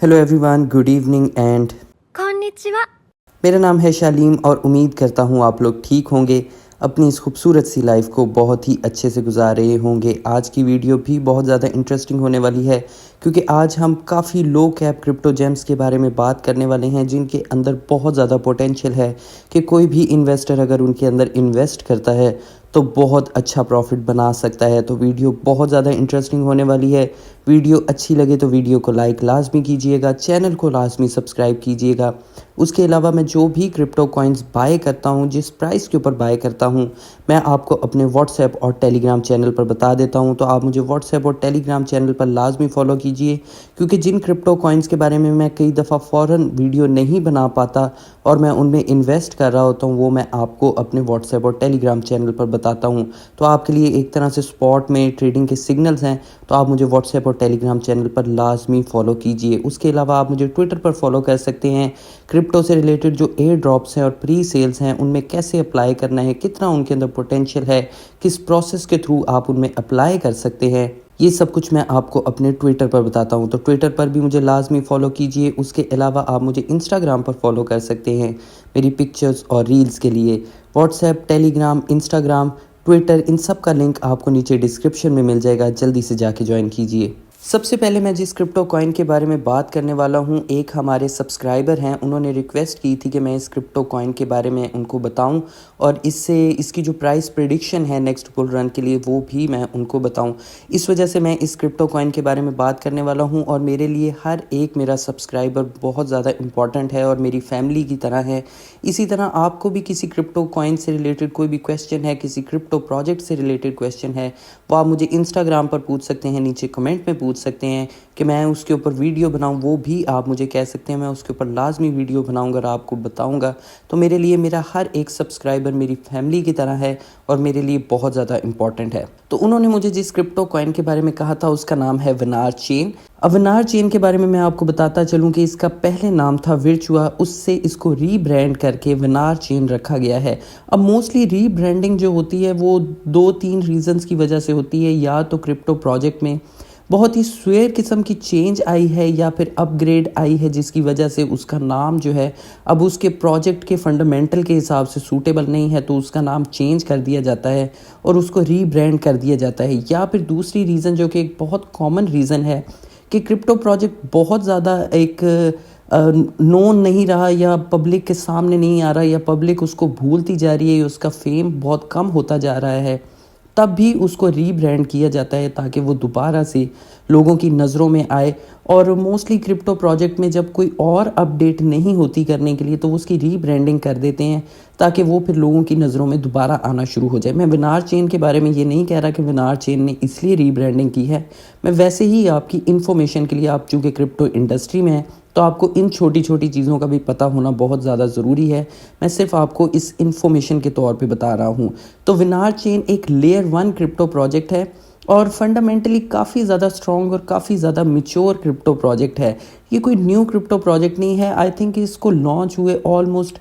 Hello everyone, good evening and こんにちは。 मेरा नाम है शालीम और उम्मीद करता हूँ आप लोग ठीक होंगे, अपनी इस खूबसूरत सी लाइफ को बहुत ही अच्छे से गुजार रहे होंगे। आज की वीडियो भी बहुत ज़्यादा इंटरेस्टिंग होने वाली है क्योंकि आज हम काफ़ी लो कैप क्रिप्टो जेम्स के बारे में बात करने वाले हैं जिनके अंदर बहुत ज़्यादा पोटेंशियल है कि कोई भी इन्वेस्टर अगर उनके अंदर इन्वेस्ट करता है तो बहुत अच्छा प्रॉफिट बना सकता है। तो वीडियो बहुत ज़्यादा इंटरेस्टिंग होने वाली है। वीडियो अच्छी लगे तो वीडियो को लाइक लाजमी कीजिएगा, चैनल को लाजमी सब्सक्राइब कीजिएगा। उसके अलावा मैं जो भी क्रिप्टो कॉइन्स बाय करता हूँ, जिस प्राइस के ऊपर बाय करता हूँ, मैं आपको अपने व्हाट्सएप और टेलीग्राम चैनल पर बता देता हूँ। तो आप मुझे व्हाट्सएप और टेलीग्राम चैनल पर लाजमी फॉलो कीजिए क्योंकि जिन क्रिप्टो कॉइन्स के बारे में मैं कई दफ़ा फ़ौरन वीडियो नहीं बना पाता और मैं उनमें इन्वेस्ट कर रहा होता हूँ, वो मैं आपको अपने व्हाट्सएप और टेलीग्राम चैनल पर बताता हूँ। तो आपके लिए एक तरह से स्पॉट में ट्रेडिंग के सिग्नल्स हैं, तो आप मुझे व्हाट्सएप और टेलीग्राम चैनल पर लाजमी फॉलो कीजिए। उसके अलावा आप मुझे ट्विटर पर फॉलो कर सकते हैं। क्रिप्टो से रिलेटेड जो एयर ड्रॉप्स हैं और प्री सेल्स हैं उनमें कैसे अप्लाई करना है, कितना उनके अंदर पोटेंशियल है, किस प्रोसेस के थ्रू आप उनमें अप्लाई कर सकते हैं, ये सब कुछ मैं आपको अपने ट्विटर पर बताता हूँ। तो ट्विटर पर भी मुझे लाजमी फॉलो कीजिए। उसके अलावा आप मुझे इंस्टाग्राम पर फॉलो कर सकते हैं मेरी पिक्चर्स और रील्स के लिए। व्हाट्सएप, टेलीग्राम, इंस्टाग्राम, ट्विटर, इन सब का लिंक आपको नीचे डिस्क्रिप्शन में मिल जाएगा, जल्दी से जाके ज्वाइन कीजिए। सबसे पहले मैं जिस क्रिप्टो कॉइन के बारे में बात करने वाला हूं, एक हमारे सब्सक्राइबर हैं, उन्होंने रिक्वेस्ट की थी कि मैं इस क्रिप्टो कॉइन के बारे में उनको बताऊं और इसकी जो प्राइस प्रेडिक्शन है नेक्स्ट बुल रन के लिए वो भी मैं उनको बताऊं। इस वजह से मैं इस क्रिप्टो कॉइन के बारे में बात करने वाला हूं और मेरे लिए हर एक मेरा सब्सक्राइबर बहुत ज़्यादा इंपॉर्टेंट है और मेरी फैमिली की तरह है। इसी तरह आपको भी किसी क्रिप्टो कॉइन से रिलेटेड कोई भी क्वेश्चन है, किसी क्रिप्टो प्रोजेक्ट से रिलेटेड क्वेश्चन है, वो आप मुझे इंस्टाग्राम पर पूछ सकते हैं, नीचे कमेंट में पूछ सकते हैं कि मैं उसके ऊपर वीडियो बनाऊं, वो भी आप मुझे कह सकते हैं। मैं उसके ऊपर लाजमी वीडियो बनाऊंगा और आपको बताऊंगा। तो मेरे लिए मेरा हर एक सब्सक्राइबर मेरी फैमिली की तरह है और मेरे लिए बहुत ज़्यादा इंपॉर्टेंट है। तो उन्होंने मुझे जिस क्रिप्टो कॉइन के बारे में कहा था उसका नाम है वेनार चेन। अब वेनार चेन के बारे में मैं आपको बताता चलूं कि इसका पहले नाम था विर्चुआ, उससे इसको रीब्रांड करके वेनार चेन रखा गया है। अब मोस्टली रीब्रांडिंग जो होती है वो 2-3 रीजंस की वजह से होती है। या तो क्रिप्टो प्रोजेक्ट में बहुत ही स्वेयर किस्म की चेंज आई है या फिर अपग्रेड आई है जिसकी वजह से उसका नाम जो है अब उसके प्रोजेक्ट के फंडामेंटल के हिसाब से सूटेबल नहीं है, तो उसका नाम चेंज कर दिया जाता है और उसको रीब्रांड कर दिया जाता है। या फिर दूसरी रीज़न जो कि एक बहुत कॉमन रीज़न है कि क्रिप्टो प्रोजेक्ट बहुत ज़्यादा एक नोन नहीं रहा या पब्लिक के सामने नहीं आ रहा या पब्लिक उसको भूलती जा रही है, उसका फेम बहुत कम होता जा रहा है, तब भी उसको रीब्रांड किया जाता है ताकि वो दोबारा से लोगों की नज़रों में आए। और मोस्टली क्रिप्टो प्रोजेक्ट में जब कोई और अपडेट नहीं होती करने के लिए तो उसकी रीब्रांडिंग कर देते हैं ताकि वो फिर लोगों की नज़रों में दोबारा आना शुरू हो जाए। मैं वेनार चेन के बारे में ये नहीं कह रहा कि वेनार चेन ने इसलिए रीब्रांडिंग की है, मैं वैसे ही आपकी इन्फॉर्मेशन के लिए, आप चूँकि क्रिप्टो इंडस्ट्री में हैं तो आपको इन छोटी छोटी चीज़ों का भी पता होना बहुत ज़्यादा ज़रूरी है। मैं सिर्फ आपको इस इन्फॉर्मेशन के तौर पे बता रहा हूँ। तो वेनार चेन एक लेयर 1 क्रिप्टो प्रोजेक्ट है और फंडामेंटली काफ़ी ज़्यादा स्ट्रॉन्ग और काफ़ी ज़्यादा मिच्योर क्रिप्टो प्रोजेक्ट है। ये कोई न्यू क्रिप्टो प्रोजेक्ट नहीं है। आई थिंक इसको लॉन्च हुए ऑलमोस्ट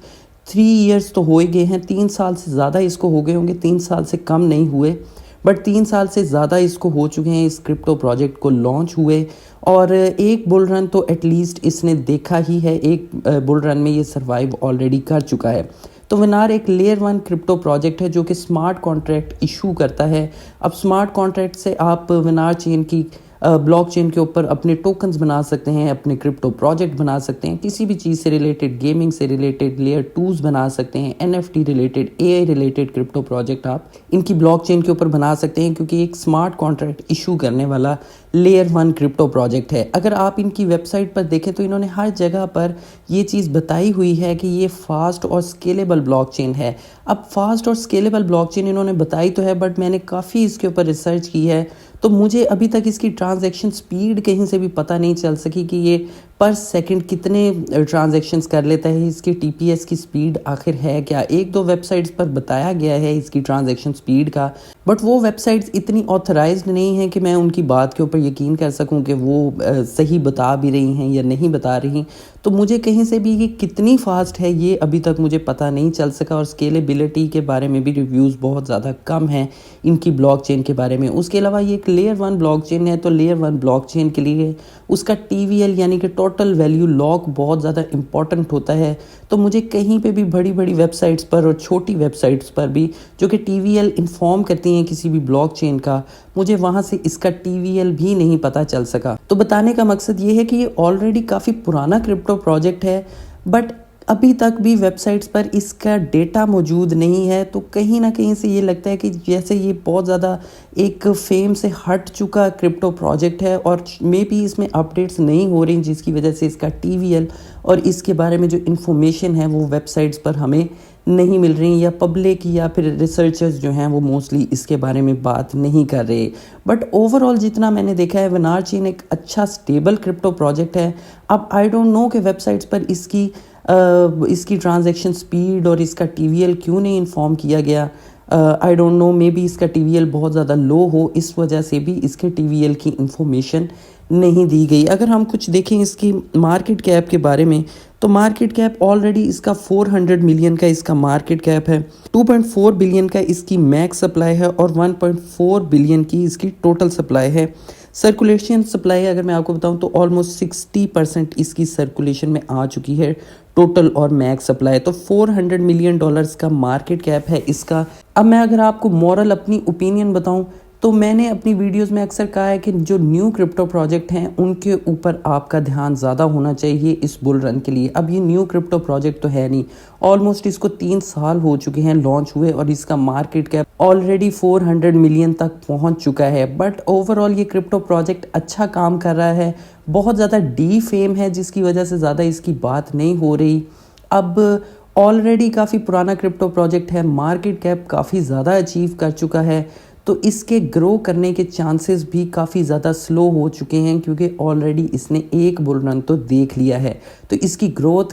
3 ईयर्स तो हो ही गए हैं, 3 साल से ज़्यादा इसको हो गए होंगे, 3 साल से कम नहीं हुए, बट 3 साल से ज़्यादा इसको हो चुके हैं इस क्रिप्टो प्रोजेक्ट को लॉन्च हुए। और एक बुल रन तो एटलीस्ट इसने देखा ही है, एक बुल रन में ये सर्वाइव ऑलरेडी कर चुका है। तो वेनार एक लेयर 1 क्रिप्टो प्रोजेक्ट है जो कि स्मार्ट कॉन्ट्रैक्ट इशू करता है। अब स्मार्ट कॉन्ट्रैक्ट से आप वेनार चेन की ब्लॉकचेन के ऊपर अपने टोकन्स बना सकते हैं, अपने क्रिप्टो प्रोजेक्ट बना सकते हैं, किसी भी चीज़ से रिलेटेड, गेमिंग से रिलेटेड लेयर 2s बना सकते हैं, NFT related, AI related crypto project आप इनकी ब्लॉकचेन के ऊपर बना सकते हैं क्योंकि एक स्मार्ट कॉन्ट्रैक्ट इशू करने वाला लेयर 1 क्रिप्टो प्रोजेक्ट है। अगर आप इनकी वेबसाइट पर देखें तो इन्होंने हर जगह पर ये चीज़ बताई हुई है कि ये फास्ट और स्केलेबल ब्लॉकचेन है। अब फास्ट और स्केलेबल ब्लॉकचेन इन्होंने बताई तो है, बट मैंने काफ़ी इसके ऊपर रिसर्च की है तो मुझे अभी तक इसकी ट्रांजैक्शन स्पीड कहीं से भी पता नहीं चल सकी कि ये पर सेकंड कितने ट्रांजैक्शंस कर लेता है, इसकी TPS की स्पीड आखिर है क्या। 1-2 वेबसाइट्स पर बताया गया है इसकी ट्रांजैक्शन स्पीड का, बट वो वेबसाइट्स इतनी ऑथराइज्ड नहीं हैं कि मैं उनकी बात के ऊपर यकीन कर सकूं कि वो सही बता भी रही हैं या नहीं बता रही। तो मुझे कहीं से भी ये कितनी फास्ट है ये अभी तक मुझे पता नहीं चल सका, और स्केलेबिलिटी के बारे में भी रिव्यूज़ बहुत ज़्यादा कम हैं इनकी ब्लॉकचेन के बारे में। उसके अलावा ये एक लेयर 1 ब्लॉकचेन है, तो लेयर 1 ब्लॉकचेन के लिए उसका TVL यानी कि टोटल वैल्यू लॉक बहुत ज़्यादा इंपॉर्टेंट होता है। तो मुझे कहीं पे भी बड़ी बड़ी वेबसाइट्स पर और छोटी वेबसाइट्स पर भी जो कि TVL इन्फॉर्म करती हैं किसी भी ब्लॉकचेन का, मुझे वहाँ से इसका TVL भी नहीं पता चल सका। तो बताने का मकसद ये है कि ये ऑलरेडी काफ़ी पुराना क्रिप्टो प्रोजेक्ट है, बट अभी तक भी वेबसाइट्स पर इसका डेटा मौजूद नहीं है। तो कहीं ना कहीं से ये लगता है कि जैसे ये बहुत ज़्यादा एक फेम से हट चुका क्रिप्टो प्रोजेक्ट है, और मे बी इसमें अपडेट्स नहीं हो रही, जिसकी वजह से इसका TVL और इसके बारे में जो इन्फॉर्मेशन है वो वेबसाइट्स पर हमें नहीं मिल रही, या पब्लिक या फिर रिसर्चर्स जो हैं वो मोस्टली इसके बारे में बात नहीं कर रहे। बट ओवरऑल जितना मैंने देखा है, वेनार चेन एक अच्छा स्टेबल क्रिप्टो प्रोजेक्ट है। अब आई डोंट नो कि वेबसाइट्स पर इसकी ट्रांजैक्शन स्पीड और इसका TVL क्यों नहीं इन्फॉर्म किया गया। I don't know, may be इसका TVL बहुत ज़्यादा लो हो, इस वजह से भी इसके TVL की इंफॉर्मेशन नहीं दी गई। अगर हम कुछ देखें इसकी मार्केट कैप के बारे में, तो मार्केट कैप ऑलरेडी इसका 400 मिलियन का इसका मार्केट कैप है, 2.4 बिलियन का इसकी मैक्स सप्लाई है और 1.4 बिलियन की इसकी टोटल सप्लाई है। सर्कुलेशन सप्लाई अगर मैं आपको बताऊं तो ऑलमोस्ट 60% इसकी सर्कुलेशन में आ चुकी है टोटल और मैक्स सप्लाई। तो $400 मिलियन का मार्केट कैप है इसका। अब मैं अगर आपको मॉरल अपनी ओपिनियन बताऊं, तो मैंने अपनी वीडियोस में अक्सर कहा है कि जो न्यू क्रिप्टो प्रोजेक्ट हैं उनके ऊपर आपका ध्यान ज़्यादा होना चाहिए इस बुल रन के लिए। अब ये न्यू क्रिप्टो प्रोजेक्ट तो है नहीं, ऑलमोस्ट इसको 3 साल हो चुके हैं लॉन्च हुए, और इसका मार्केट कैप ऑलरेडी 400 मिलियन तक पहुंच चुका है। बट ओवरऑल ये क्रिप्टो प्रोजेक्ट अच्छा काम कर रहा है, बहुत ज़्यादा डी फेम है जिसकी वजह से ज़्यादा इसकी बात नहीं हो रही। अब ऑलरेडी काफ़ी पुराना क्रिप्टो प्रोजेक्ट है, मार्केट कैप काफ़ी ज़्यादा अचीव कर चुका है, तो इसके ग्रो करने के चांसेस भी काफ़ी ज़्यादा स्लो हो चुके हैं, क्योंकि ऑलरेडी इसने एक बुल रन तो देख लिया है। तो इसकी ग्रोथ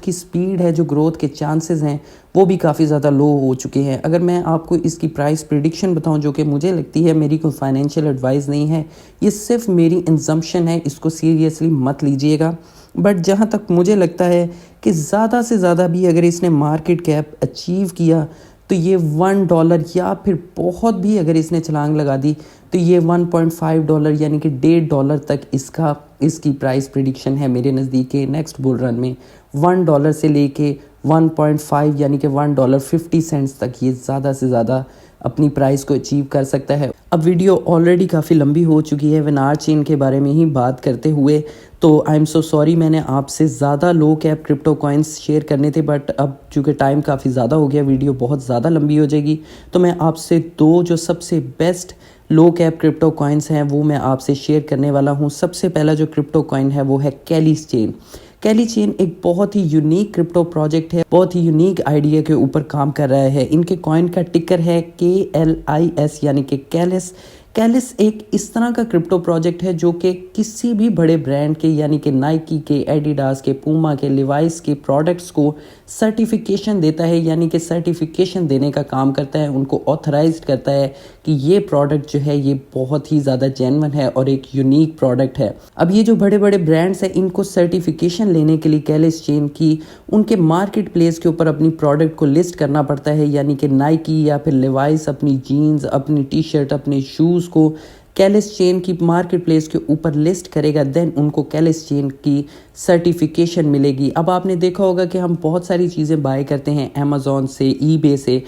की स्पीड है, जो ग्रोथ के चांसेस हैं वो भी काफ़ी ज़्यादा लो हो चुके हैं। अगर मैं आपको इसकी प्राइस प्रिडिक्शन बताऊं, जो कि मुझे लगती है, मेरी कोई फाइनेंशियल एडवाइस नहीं है, ये सिर्फ मेरी इंजम्पशन है, इसको सीरियसली मत लीजिएगा। बट जहाँ तक मुझे लगता है कि ज़्यादा से ज़्यादा भी अगर इसने मार्केट कैप अचीव किया, तो ये $1 या फिर बहुत भी अगर इसने छलांग लगा दी तो ये $1.5 यानी कि $1.5 तक इसकी प्राइस प्रिडिक्शन है मेरे नज़दीक के नेक्स्ट बुल रन में। $1 से लेके 1.5 यानी कि $1.50 तक ये ज़्यादा से ज़्यादा अपनी प्राइस को अचीव कर सकता है। अब वीडियो ऑलरेडी काफ़ी लंबी हो चुकी है वेनार चेन के बारे में ही बात करते हुए, तो आई एम सो सॉरी, मैंने आपसे ज़्यादा लो कैप क्रिप्टो कॉइन्स शेयर करने थे, बट अब चूँकि टाइम काफ़ी ज़्यादा हो गया, वीडियो बहुत ज़्यादा लंबी हो जाएगी, तो मैं आपसे 2 जो सबसे बेस्ट लो कैप क्रिप्टो कॉइन्स हैं वो मैं आपसे शेयर करने वाला हूँ। सबसे पहला जो क्रिप्टो कॉइन है वो है कैलीस चेन। कैली चेन एक बहुत ही यूनिक क्रिप्टो प्रोजेक्ट है, बहुत ही यूनिक आइडिया के ऊपर काम कर रहा है। इनके कॉइन का टिकर है KLIS यानी कि कैलिस। कैलिस एक इस तरह का क्रिप्टो प्रोजेक्ट है जो कि किसी भी बड़े ब्रांड के यानी कि नाइकी के, एडिडास के, पूमा के, लिवाइस के प्रोडक्ट्स को सर्टिफिकेशन देता है, यानी कि सर्टिफिकेशन देने का काम करता है, उनको ऑथराइज्ड करता है कि ये प्रोडक्ट जो है ये बहुत ही ज़्यादा जेन्युइन है और एक यूनिक प्रोडक्ट है। अब ये जो बड़े बड़े ब्रांड्स हैं इनको सर्टिफिकेशन लेने के लिए कैलिस चेन की उनके मार्केट प्लेस के ऊपर अपनी प्रोडक्ट को लिस्ट करना पड़ता है, यानी कि नाइकी या फिर लिवाइस अपनी जीन्स, अपनी टी शर्ट, अपने शूज़ को कैलिस चेन की मार्केट प्लेस के ऊपर लिस्ट करेगा, देन उनको कैलिस चेन की सर्टिफिकेशन मिलेगी। अब आपने देखा होगा कि हम बहुत सारी चीज़ें बाय करते हैं अमेज़ॉन से, ईबे से,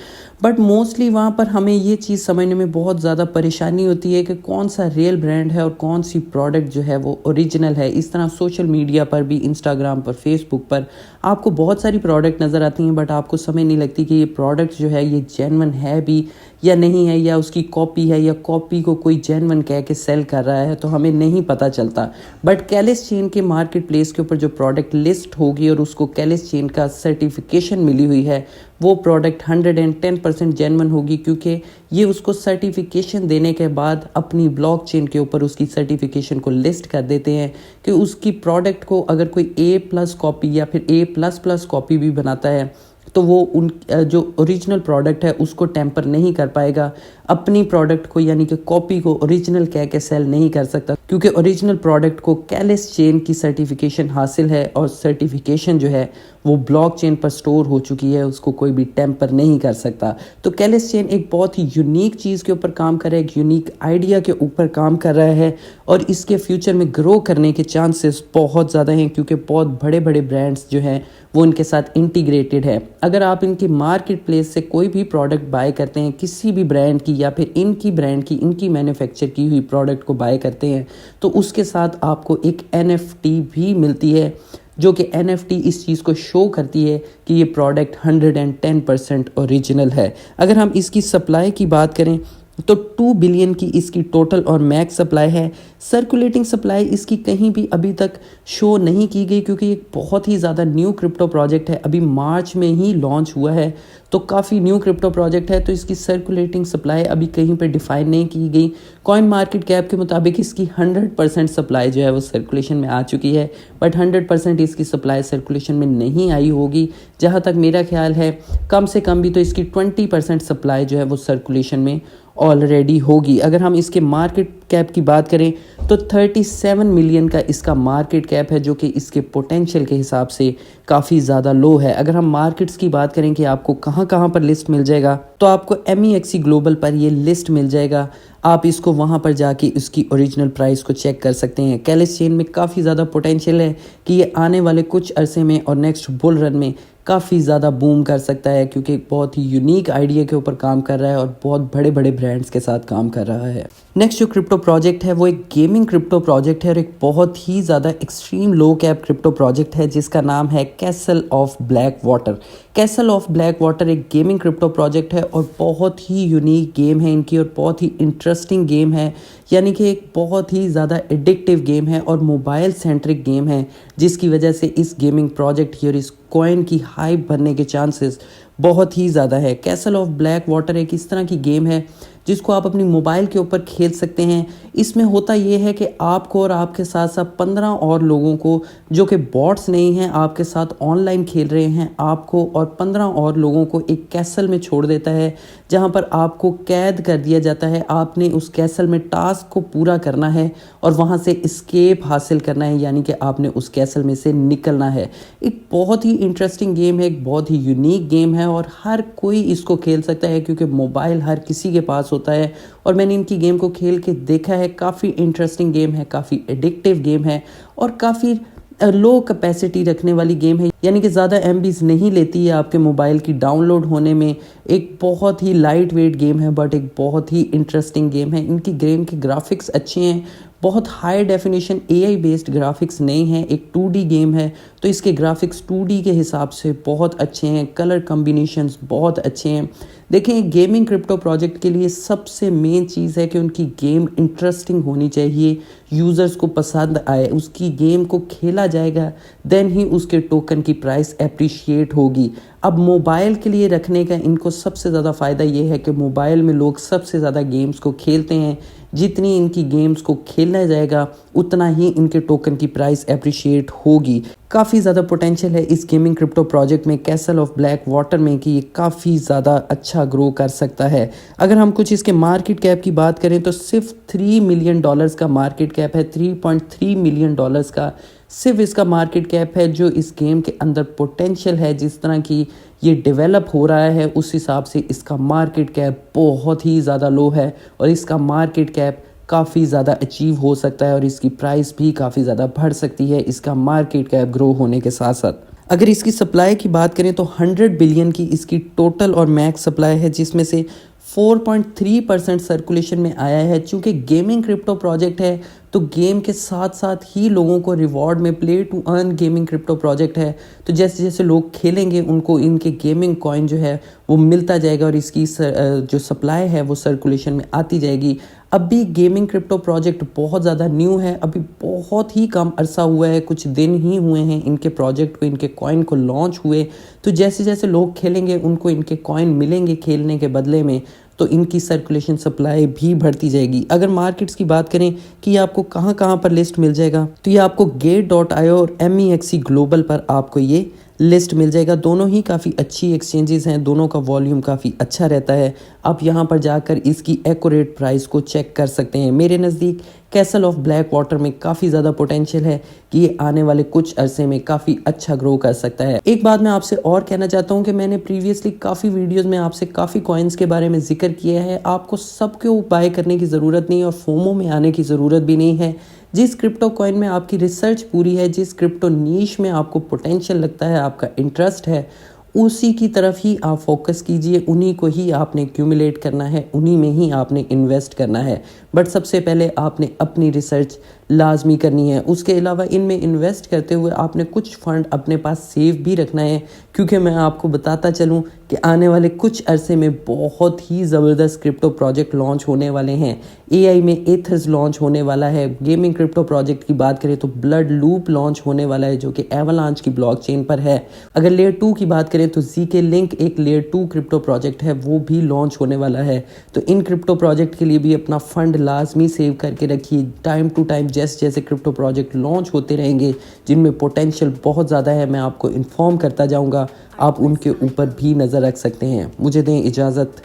बट मोस्टली वहाँ पर हमें ये चीज़ समझने में बहुत ज़्यादा परेशानी होती है कि कौन सा रियल ब्रांड है और कौन सी प्रोडक्ट जो है वो ओरिजिनल है। इस तरह सोशल मीडिया पर भी, इंस्टाग्राम पर, फेसबुक पर आपको बहुत सारी प्रोडक्ट नज़र आती हैं, बट आपको समझ नहीं लगती कि ये प्रोडक्ट जो है ये जेन्युइन है भी या नहीं है, या उसकी कॉपी है, या कॉपी को कोई जेन्युइन कह के सेल कर रहा है, तो हमें नहीं पता चलता। बट कैलिस चेन के मार्केट प्लेस के ऊपर जो प्रोडक्ट लिस्ट होगी और उसको कैलिस चेन का सर्टिफिकेशन मिली हुई है, वो प्रोडक्ट 110% जेन्युइन होगी, क्योंकि ये उसको सर्टिफिकेशन देने के बाद अपनी ब्लॉकचेन के ऊपर उसकी सर्टिफिकेशन को लिस्ट कर देते हैं कि उसकी प्रोडक्ट को अगर कोई A+ कॉपी या फिर A++ कॉपी भी बनाता है तो वो उन जो ओरिजिनल प्रोडक्ट है उसको टेम्पर नहीं कर पाएगा, अपनी प्रोडक्ट को यानी कि कॉपी को ओरिजिनल कह के सेल नहीं कर सकता, क्योंकि ओरिजिनल प्रोडक्ट को कैलिस चेन की सर्टिफिकेशन हासिल है और सर्टिफिकेशन जो है वो ब्लॉकचेन पर स्टोर हो चुकी है, उसको कोई भी टेम्पर नहीं कर सकता। तो कैलिस चेन एक बहुत ही यूनिक चीज़ के ऊपर काम कर रहा है, एक यूनिक आइडिया के ऊपर काम कर रहा है और इसके फ्यूचर में ग्रो करने के चांसेस बहुत ज़्यादा हैं, क्योंकि बहुत बड़े बड़े ब्रांड्स जो हैं वो इनके साथ इंटीग्रेटेड है। अगर आप इनकी मार्केट प्लेस से कोई भी प्रोडक्ट बाय करते हैं किसी भी ब्रांड की, या फिर इनकी ब्रांड की, इनकी मैन्युफैक्चर की हुई प्रोडक्ट को बाय करते हैं, तो उसके साथ आपको एक NFT भी मिलती है, जो कि NFT इस चीज़ को शो करती है कि ये प्रोडक्ट 110% ओरिजिनल है। अगर हम इसकी सप्लाई की बात करें तो 2 बिलियन की इसकी टोटल और मैक्स सप्लाई है। सर्कुलेटिंग सप्लाई इसकी कहीं भी अभी तक शो नहीं की गई, क्योंकि एक बहुत ही ज़्यादा न्यू क्रिप्टो प्रोजेक्ट है, अभी मार्च में ही लॉन्च हुआ है, तो काफ़ी न्यू क्रिप्टो प्रोजेक्ट है, तो इसकी सर्कुलेटिंग सप्लाई अभी कहीं पे डिफाइन नहीं की गई। कॉइन मार्केट कैप के मुताबिक इसकी 100% सप्लाई जो है वो सर्कुलेशन में आ चुकी है, बट 100% इसकी सप्लाई सर्कुलेशन में नहीं आई होगी। जहाँ तक मेरा ख्याल है कम से कम भी तो इसकी 20% सप्लाई जो है वो सर्कुलेशन में ऑलरेडी होगी। अगर हम इसके मार्केट कैप की बात करें तो 37 मिलियन का इसका मार्केट कैप है, जो कि इसके पोटेंशियल के हिसाब से काफ़ी ज़्यादा लो है। अगर हम मार्केट्स की बात करें कि आपको कहाँ कहाँ पर लिस्ट मिल जाएगा, तो आपको MEXC ग्लोबल पर ये लिस्ट मिल जाएगा। आप इसको वहाँ पर जाके उसकी ओरिजिनल प्राइस को चेक कर सकते हैं। कैलिस चेन में काफ़ी ज़्यादा पोटेंशियल है कि ये आने वाले कुछ अरसे में और नेक्स्ट बुल रन में काफ़ी ज़्यादा बूम कर सकता है, क्योंकि एक बहुत ही यूनिक आइडिया के ऊपर काम कर रहा है और बहुत बड़े बड़े ब्रांड्स के साथ काम कर रहा है। नेक्स्ट जो क्रिप्टो प्रोजेक्ट है वो एक गेमिंग क्रिप्टो प्रोजेक्ट है और एक बहुत ही ज़्यादा extreme low cap crypto project है, जिसका नाम है castle of black water. Castle of black water एक गेमिंग क्रिप्टो प्रोजेक्ट है और बहुत ही यूनिक गेम है इनकी, और बहुत ही इंटरेस्टिंग गेम है, यानी कि एक बहुत ही ज़्यादा एडिक्टिव गेम है और मोबाइल सेंट्रिक गेम है, जिसकी वजह से इस गेमिंग प्रोजेक्ट की और इस कॉइन की हाइप बनने के चांसेस बहुत ही ज़्यादा है। कैसल ऑफ ब्लैक वाटर एक इस तरह की गेम है जिसको आप अपनी मोबाइल के ऊपर खेल सकते हैं। इसमें होता ये है कि आपको और आपके साथ साथ 15 और लोगों को, जो कि बॉट्स नहीं हैं, आपके साथ ऑनलाइन खेल रहे हैं, आपको और 15 और लोगों को एक कैसल में छोड़ देता है, जहां पर आपको कैद कर दिया जाता है। आपने उस कैसल में टास्क को पूरा करना है और वहां से एस्केप हासिल करना है, यानी कि आपने उस कैसल में से निकलना है। एक बहुत ही इंटरेस्टिंग गेम है, एक बहुत ही यूनिक गेम है और हर कोई इसको खेल सकता है, क्योंकि मोबाइल हर किसी के पास होता है। और मैंने इनकी गेम को खेल के देखा है, काफ़ी इंटरेस्टिंग गेम है, काफ़ी एडिक्टिव गेम है और काफ़ी लो कैपेसिटी रखने वाली गेम है, यानी कि ज़्यादा MBs नहीं लेती है आपके मोबाइल की डाउनलोड होने में। एक बहुत ही लाइट वेट गेम है, बट एक बहुत ही इंटरेस्टिंग गेम है। इनकी गेम के ग्राफिक्स अच्छे हैं, बहुत high definition AI based graphics नहीं है, एक 2D गेम है, तो इसके ग्राफिक्स 2D के हिसाब से बहुत अच्छे हैं, कलर कम्बिनेशंस बहुत अच्छे हैं। देखें, गेमिंग क्रिप्टो प्रोजेक्ट के लिए सबसे मेन चीज़ है कि उनकी गेम इंटरेस्टिंग होनी चाहिए, यूज़र्स को पसंद आए, उसकी गेम को खेला जाएगा, देन ही उसके टोकन की प्राइस एप्रिशिएट होगी। अब मोबाइल के लिए रखने का इनको सबसे ज़्यादा फ़ायदा ये है कि मोबाइल में लोग सबसे ज़्यादा गेम्स को खेलते हैं, जितनी इनकी गेम्स को खेला जाएगा उतना ही इनके टोकन की प्राइस एप्रिशिएट होगी। काफ़ी ज़्यादा पोटेंशियल है इस गेमिंग क्रिप्टो प्रोजेक्ट में, कैसल ऑफ ब्लैक वाटर में, कि ये काफ़ी ज़्यादा अच्छा ग्रो कर सकता है। अगर हम कुछ इसके मार्केट कैप की बात करें तो सिर्फ $3 मिलियन का मार्केट कैप है, $3.3 मिलियन का सिर्फ इसका मार्केट कैप है। जो इस गेम के अंदर पोटेंशियल है, जिस तरह की ये डेवलप हो रहा है, उस हिसाब से इसका मार्केट कैप बहुत ही ज़्यादा लो है और इसका मार्केट कैप काफ़ी ज़्यादा अचीव हो सकता है और इसकी प्राइस भी काफ़ी ज़्यादा बढ़ सकती है इसका मार्केट कैप ग्रो होने के साथ साथ। अगर इसकी सप्लाई की बात करें तो 100 बिलियन की इसकी टोटल और मैक्स सप्लाई है, जिसमें से 4.3% सर्कुलेशन में आया है। चूँकि गेमिंग क्रिप्टो प्रोजेक्ट है तो गेम के साथ साथ ही लोगों को रिवॉर्ड में play to earn gaming crypto project है, तो जैसे जैसे लोग खेलेंगे उनको इनके गेमिंग कॉइन जो है वो मिलता जाएगा और इसकी जो सप्लाई है वो सर्कुलेशन में आती जाएगी। अभी गेमिंग क्रिप्टो प्रोजेक्ट बहुत ज़्यादा न्यू है, अभी बहुत ही कम अरसा हुआ है, कुछ दिन ही हुए हैं इनके प्रोजेक्ट को, इनके कॉइन को लॉन्च हुए। तो जैसे जैसे लोग खेलेंगे उनको इनके कॉइन मिलेंगे खेलने के बदले में, तो इनकी सर्कुलेशन सप्लाई भी बढ़ती जाएगी। अगर मार्केट्स की बात करें कि आपको कहाँ कहाँ पर लिस्ट मिल जाएगा, तो ये आपको Gate.io और MEXC ग्लोबल पर आपको ये लिस्ट मिल जाएगा। दोनों ही काफ़ी अच्छी एक्सचेंजेस हैं, दोनों का वॉल्यूम काफ़ी अच्छा रहता है। आप यहाँ पर जाकर इसकी एक्यूरेट प्राइस को चेक कर सकते हैं। मेरे नज़दीक कैसल ऑफ ब्लैक वाटर में काफ़ी ज़्यादा पोटेंशियल है कि ये आने वाले कुछ अरसे में काफ़ी अच्छा ग्रो कर सकता है। एक बात मैं आपसे और कहना चाहता हूँ कि मैंने प्रीवियसली काफ़ी वीडियोस में आपसे काफ़ी कॉइन्स के बारे में जिक्र किया है। आपको सबको बाय करने की ज़रूरत नहीं है और फोमो में आने की ज़रूरत भी नहीं है। जिस क्रिप्टो कॉइन में आपकी रिसर्च पूरी है, जिस क्रिप्टो नीश में आपको पोटेंशियल लगता है, आपका इंटरेस्ट है, उसी की तरफ ही आप फोकस कीजिए। उन्हीं को ही आपने एक्यूमुलेट करना है, उन्हीं में ही आपने इन्वेस्ट करना है। बट सबसे पहले आपने अपनी रिसर्च लाजमी करनी है। उसके अलावा इनमें इन्वेस्ट करते हुए आपने कुछ फंड अपने पास सेव भी रखना है, क्योंकि मैं आपको बताता चलूं कि आने वाले कुछ अरसे में बहुत ही ज़बरदस्त क्रिप्टो प्रोजेक्ट लॉन्च होने वाले हैं। एआई में एथर्स लॉन्च होने वाला है। गेमिंग क्रिप्टो प्रोजेक्ट की बात करें तो ब्लड लूप लॉन्च होने वाला है, जो कि एवलांच की ब्लॉकचेन पर है। अगर लेयर 2 की बात करें तो ZK लिंक एक लेयर 2 क्रिप्टो प्रोजेक्ट है, वो भी लॉन्च होने वाला है। तो इन क्रिप्टो प्रोजेक्ट के लिए भी अपना फंड लाजमी सेव करके रखिए। टाइम टू टाइम जैसे जैसे क्रिप्टो प्रोजेक्ट लॉन्च होते रहेंगे, जिनमें पोटेंशियल बहुत ज़्यादा है, मैं आपको इन्फॉर्म करता जाऊँगा। आप उनके ऊपर भी नज़र रख सकते हैं। मुझे दें इजाज़त।